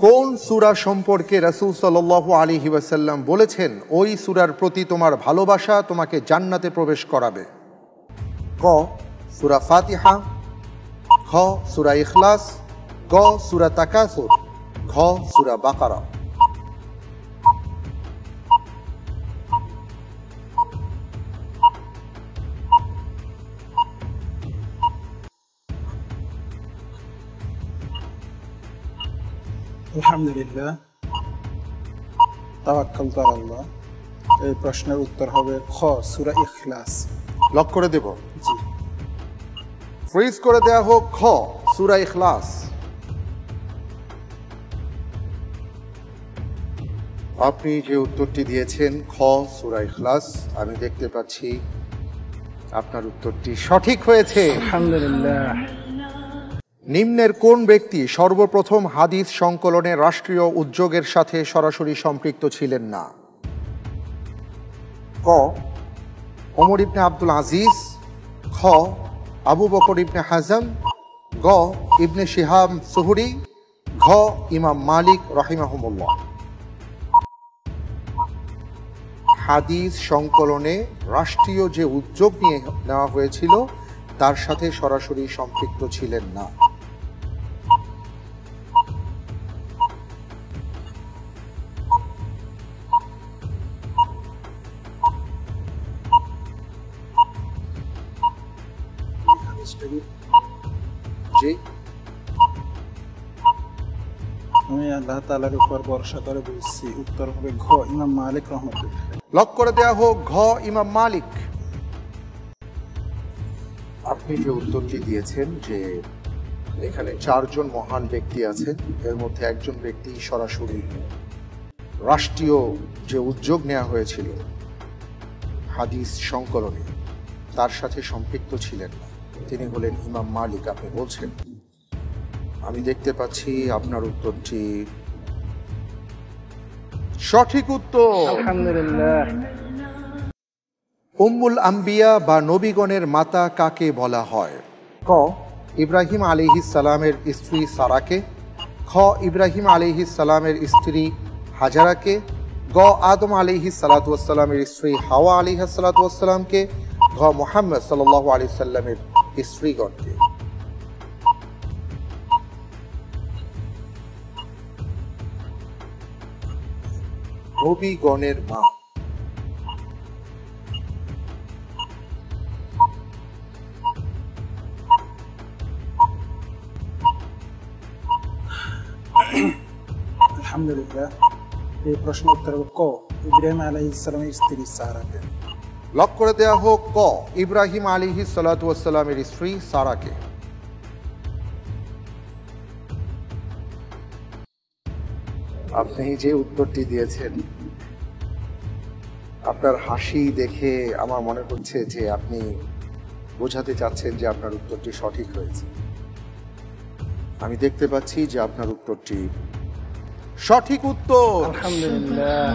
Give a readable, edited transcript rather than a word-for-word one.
কোন সূরা সম্পর্কে রাসূল সাল্লাল্লাহু আলাইহি ওয়াসাল্লাম বলেছেন ওই সূরার প্রতি তোমার ভালোবাসা তোমাকে জান্নাতে প্রবেশ করাবে? ক সূরা ফাতিহা, খ সূরা ইখলাস, গ সূরা তাকাসুর, ঘ সূরা বাকারা। আলহামদুলিল্লাহ, তাওয়াক্কালতু আলাল্লাহ। এই প্রশ্নের উত্তর হবে খ সূরা ইখলাস। লক করে দেব? জি। ফ্রিজ করে দেয়া হোক খ সূরা ইখলাস। আপনি যে উত্তরটি দিয়েছেন খ সূরা ইখলাস, আমি দেখতে পাচ্ছি আপনার উত্তরটি সঠিক হয়েছে। আলহামদুলিল্লাহ। নিম্নের কোন ব্যক্তি সর্বপ্রথম হাদিস সংকলনে রাষ্ট্রীয় উদ্যোগের সাথে সরাসরি সম্পৃক্ত ছিলেন না? ক ওমর ইবনে আব্দুল আজিজ, খ আবু বকর ইবনে হাজম, গ ইবনে শিহাব সুহরি, ঘ ইমাম মালিক রাহিমাহুমুল্লাহ। হাদিস সংকলনে রাষ্ট্রীয় যে উদ্যোগ নিয়ে নেওয়া হয়েছিল তার সাথে সরাসরি সম্পৃক্ত ছিলেন না। জি, আমি আল্লাহ তাআলার উপর ভরসা করে বলছি, উত্তর হবে ঘ ইমাম মালিক রহমাতুল্লাহ। লক করে দেয়া হোক ঘ ইমাম মালিক। আপনি যে উত্তরটি দিয়েছেন যে এখানে চারজন মহান ব্যক্তি আছেন, এর মধ্যে একজন ব্যক্তি সরাসরি রাষ্ট্রীয় যে উদ্যোগ নেওয়া হয়েছিল হাদিস সংকলনে তার সাথে সম্পৃক্ত ছিলেন না, তিনি হলেন ইমাম মালিক। আপনি বলছেন, আমি দেখতে পাচ্ছি আপনার উত্তরটি সঠিক উত্তর। আলহামদুলিল্লাহ। উম্মুল আম্বিয়া বা নবীগণের মাতা কাকে বলা হয়? ক ইব্রাহিম আলাইহিস সালামের স্ত্রী সারাকে, খ ইব্রাহিম আলাইহিস সালামের স্ত্রী হাজারাকে, গ আদম আলাইহিস সালাতু ওয়াস সালামের স্ত্রী হাওয়া আলাইহিস সালাতু ওয়াস সালামকে, ঘ মুহাম্মদ সাল্লাল্লাহু আলাইহি সাল্লামের স্ত্রীগণকে। নবীগণের মা। আলহামদুলিল্লাহ, এই প্রশ্নের উত্তর হবে ক ইব্রাহিম আলাইহিস সালামের স্ত্রী সারাকে। লক করে দেয়া হোক ক ইব্রাহিম আলাইহিস সালাতু ওয়াস সালামের স্ত্রী সারাকে। আপনি যে উত্তরটি দিয়েছেন, আপনার হাসি দেখে আমার মনে হচ্ছে যে আপনি বোঝাতে চাচ্ছেন যে আপনার উত্তরটি সঠিক হয়েছে। আমি দেখতে পাচ্ছি যে আপনার উত্তরটি সঠিক উত্তর। আলহামদুলিল্লাহ।